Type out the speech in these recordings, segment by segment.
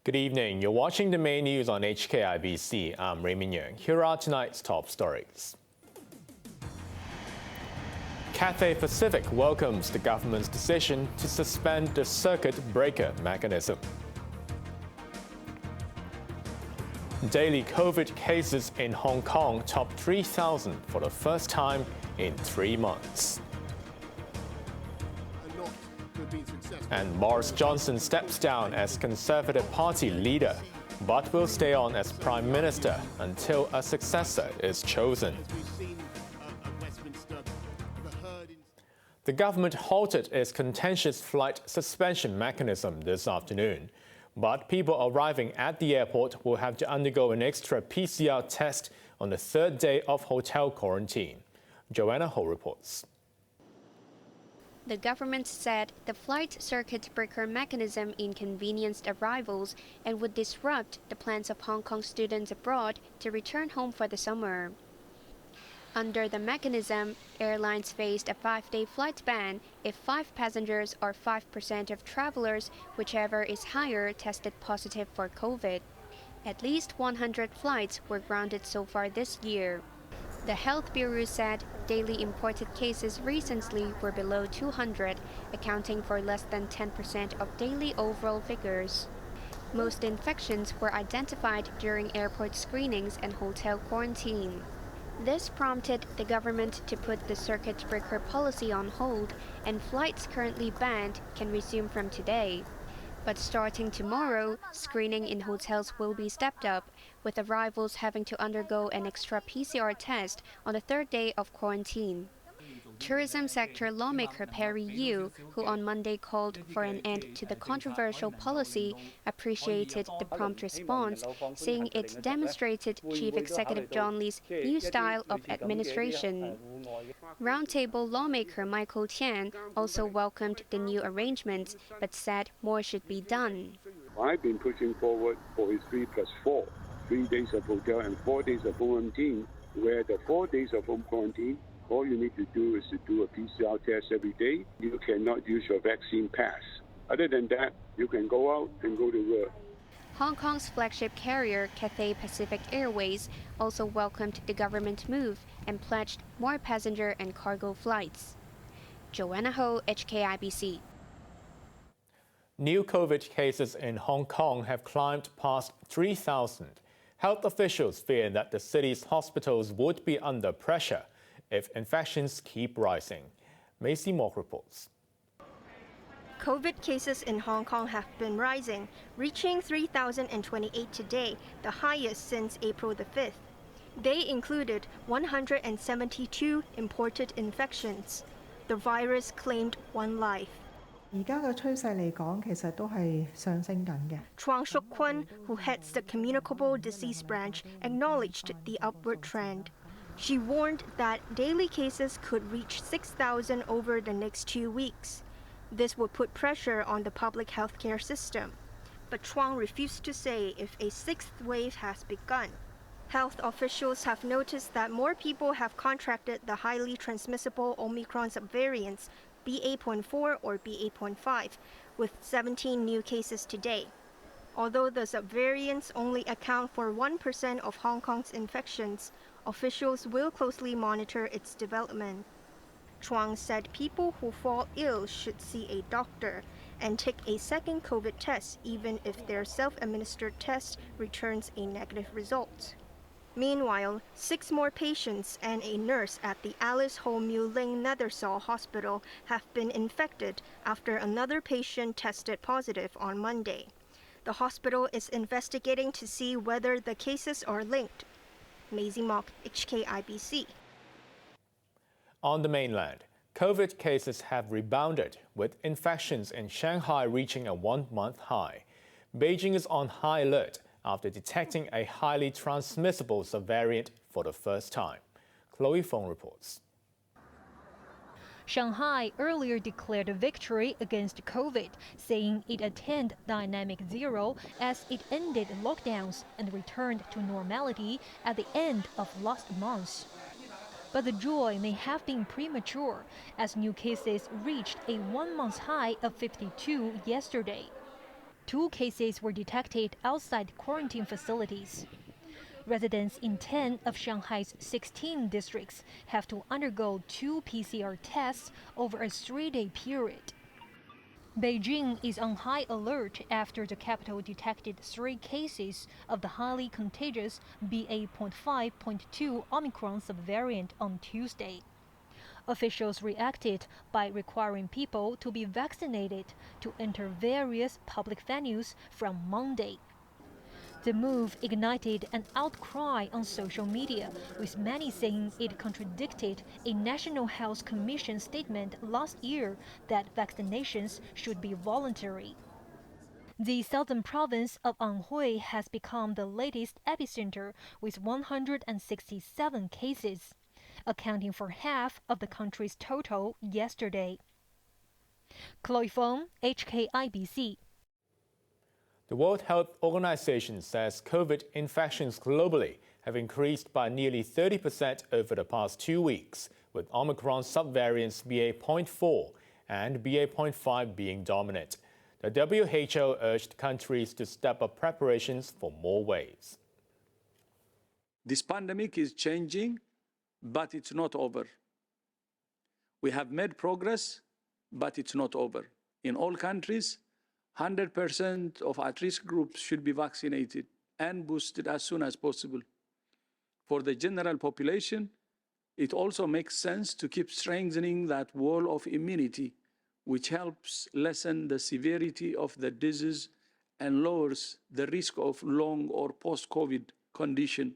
Good evening. You're watching the main news on HKIBC. I'm Raymond Yeung. Here are tonight's top stories. Cathay Pacific welcomes the government's decision to suspend the circuit breaker mechanism. Daily COVID cases in Hong Kong top 3,000 for the first time in 3 months. And Boris Johnson steps down as Conservative Party leader, but will stay on as Prime Minister until a successor is chosen. The government halted its contentious flight suspension mechanism this afternoon, but people arriving at the airport will have to undergo an extra PCR test on the third day of hotel quarantine. Joanna Ho reports. The government said the flight circuit breaker mechanism inconvenienced arrivals and would disrupt the plans of Hong Kong students abroad to return home for the summer. Under the mechanism, airlines faced a 5-day flight ban if 5 passengers or 5% of travelers, whichever is higher, tested positive for COVID. At least 100 flights were grounded so far this year. The Health Bureau said daily imported cases recently were below 200, accounting for less than 10% of daily overall figures. Most infections were identified during airport screenings and hotel quarantine. This prompted the government to put the circuit breaker policy on hold, and flights currently banned can resume from today. But starting tomorrow, screening in hotels will be stepped up, with arrivals having to undergo an extra PCR test on the third day of quarantine. Tourism sector lawmaker Perry Yeung, who on Monday called for an end to the controversial policy, appreciated the prompt response, saying it demonstrated Chief Executive John Lee's new style of administration. Roundtable lawmaker Michael Tian also welcomed the new arrangements, but said more should be done. I've been pushing forward for a 3+4, 3 days of hotel and 4 days of quarantine, where the 4 days of home quarantine, all you need to do is to do a PCR test every day. You cannot use your vaccine pass. Other than that, you can go out and go to work. Hong Kong's flagship carrier, Cathay Pacific Airways, also welcomed the government move and pledged more passenger and cargo flights. Joanna Ho, HKIBC. New COVID cases in Hong Kong have climbed past 3,000. Health officials fear that the city's hospitals would be under pressure if infections keep rising. Macy Mock reports. COVID cases in Hong Kong have been rising, reaching 3,028 today, the highest since April the 5th. They included 172 imported infections. The virus claimed 1 life. 而家嘅趨勢嚟講，其實都係上升緊嘅。 Chuang Shuk-kwon, who heads the Communicable Disease Branch, acknowledged the upward trend. She warned that daily cases could reach 6,000 over the next 2 weeks. This would put pressure on the public healthcare system. But Chuang refused to say if a 6th wave has begun. Health officials have noticed that more people have contracted the highly transmissible Omicron subvariants, BA.4 or BA.5, with 17 new cases today. Although the subvariants only account for 1% of Hong Kong's infections, officials will closely monitor its development. Chuang said people who fall ill should see a doctor and take a second COVID test even if their self-administered test returns a negative result. Meanwhile, 6 more patients and a nurse at the Alice Ho Mew Ling Nethersall Hospital have been infected after another patient tested positive on Monday. The hospital is investigating to see whether the cases are linked. Maisie Mock, HKIBC. On the mainland, COVID cases have rebounded, with infections in Shanghai reaching a 1-month high. Beijing is on high alert after detecting a highly transmissible subvariant for the first time. Chloe Fong reports. Shanghai earlier declared a victory against COVID, saying it attained dynamic zero as it ended lockdowns and returned to normality at the end of last month. But the joy may have been premature, as new cases reached a 1-month high of 52 yesterday. 2 cases were detected outside quarantine facilities. Residents in 10 of Shanghai's 16 districts have to undergo 2 PCR tests over a 3-day period. Beijing is on high alert after the capital detected 3 cases of the highly contagious BA.5.2 Omicron subvariant on Tuesday. Officials reacted by requiring people to be vaccinated to enter various public venues from Monday. The move ignited an outcry on social media, with many saying it contradicted a National Health Commission statement last year that vaccinations should be voluntary. The southern province of Anhui has become the latest epicenter with 167 cases, accounting for half of the country's total yesterday. Chloe Fong, HKIBC. The World Health Organization says COVID infections globally have increased by nearly 30% over the past 2 weeks, with Omicron subvariants BA.4 and BA.5 being dominant. The WHO urged countries to step up preparations for more waves. This pandemic is changing, but it's not over. We have made progress, but it's not over. In all countries, 100% of at-risk groups should be vaccinated and boosted as soon as possible. For the general population, it also makes sense to keep strengthening that wall of immunity, which helps lessen the severity of the disease and lowers the risk of long or post-COVID condition.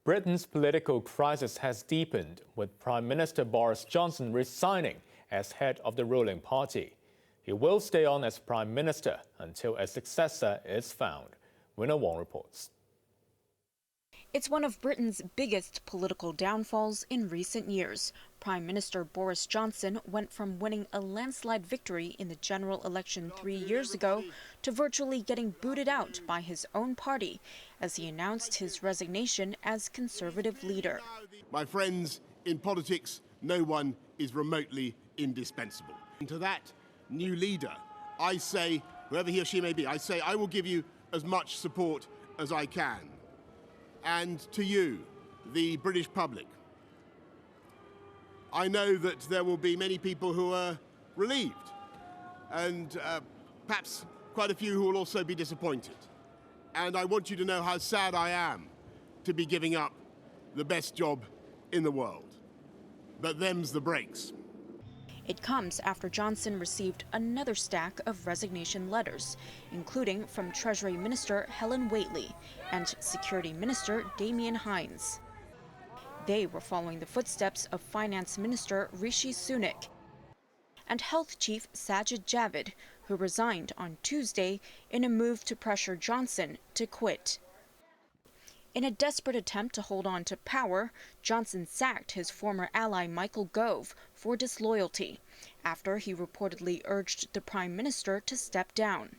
Britain's political crisis has deepened, with Prime Minister Boris Johnson resigning as head of the ruling party. He will stay on as Prime Minister until a successor is found. Yeung reports. It's one of Britain's biggest political downfalls in recent years. Prime Minister Boris Johnson went from winning a landslide victory in the general election 3 years ago to virtually getting booted out by his own party as he announced his resignation as Conservative leader. My friends, in politics, no one is remotely indispensable. And to that new leader, I say, whoever he or she may be, I say I will give you as much support as I can. And to you, the British public, I know that there will be many people who are relieved and perhaps quite a few who will also be disappointed. And I want you to know how sad I am to be giving up the best job in the world. But them's the breaks. It comes after Johnson received another stack of resignation letters, including from Treasury Minister Helen Whately and Security Minister Damian Hinds. They were following the footsteps of Finance Minister Rishi Sunak and Health Chief Sajid Javid, who resigned on Tuesday in a move to pressure Johnson to quit. In a desperate attempt to hold on to power, Johnson sacked his former ally Michael Gove for disloyalty after he reportedly urged the Prime Minister to step down.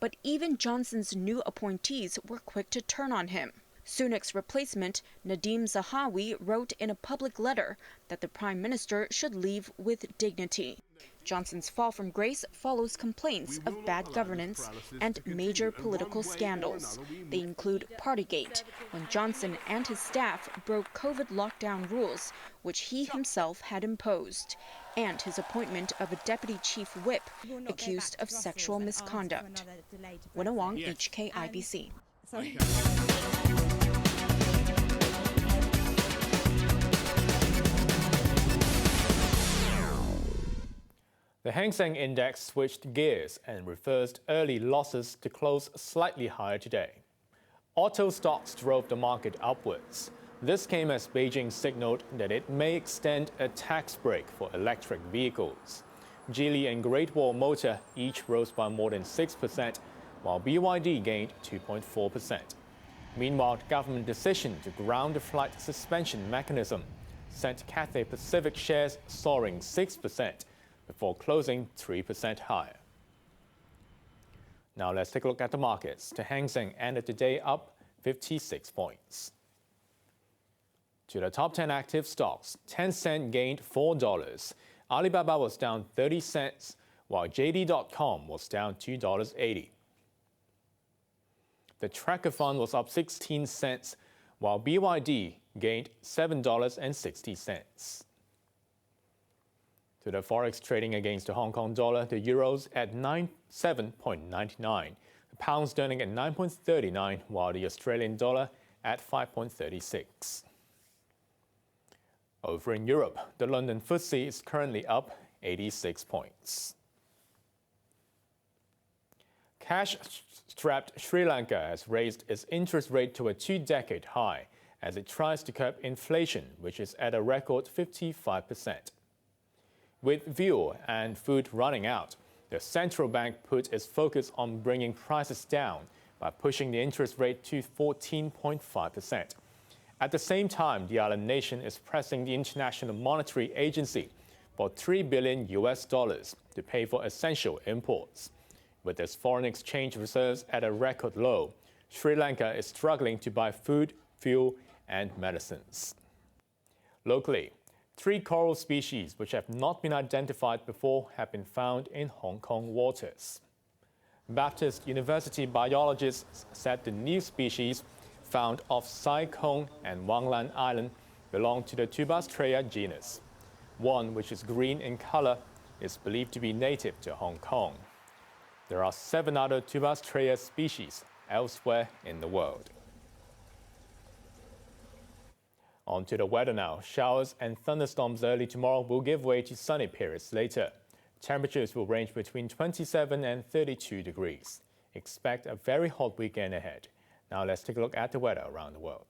But even Johnson's new appointees were quick to turn on him. Sunak's replacement, Nadeem Zahawi, wrote in a public letter that the Prime Minister should leave with dignity. Johnson's fall from grace follows complaints of bad governance and major political scandals. They include Partygate, when Johnson and his staff broke COVID lockdown rules, which he himself had imposed, and his appointment of a deputy chief whip accused of sexual misconduct. Yeung, HKIBC. The Hang Seng Index switched gears and reversed early losses to close slightly higher today. Auto stocks drove the market upwards. This came as Beijing signaled that it may extend a tax break for electric vehicles. Geely and Great Wall Motor each rose by more than 6%, while BYD gained 2.4%. Meanwhile, the government decision to ground the flight suspension mechanism sent Cathay Pacific shares soaring 6%. Before closing 3% higher. Now let's take a look at the markets. The Hang Seng ended the day up 56 points. To the top 10 active stocks, Tencent gained $4. Alibaba was down 30 cents, while JD.com was down $2.80. The tracker fund was up 16 cents, while BYD gained $7.60. To the forex trading against the Hong Kong dollar, the euro's at 7.99, the pound sterling at 9.39, while the Australian dollar at 5.36. Over in Europe, the London FTSE is currently up 86 points. Cash-strapped Sri Lanka has raised its interest rate to a two-decade high as it tries to curb inflation, which is at a record 55%. With fuel and food running out, the central bank put its focus on bringing prices down by pushing the interest rate to 14.5%. At the same time, the island nation is pressing the International Monetary Agency for $3 billion to pay for essential imports. With its foreign exchange reserves at a record low, Sri Lanka is struggling to buy food, fuel, and medicines. Locally, 3 coral species which have not been identified before have been found in Hong Kong waters. Baptist University biologists said the new species found off Sai Kung and Wanglan Island belong to the Tubastrea genus. One, which is green in color, is believed to be native to Hong Kong. There are 7 other Tubastrea species elsewhere in the world. On to the weather now. Showers and thunderstorms early tomorrow will give way to sunny periods later. Temperatures will range between 27 and 32 degrees. Expect a very hot weekend ahead. Now let's take a look at the weather around the world.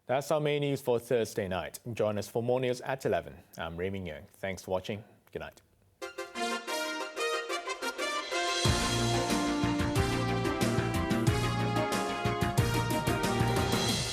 That's our main news for Thursday night. Join us for more news at 11. I'm Raymond Yeung. Thanks for watching. Good night.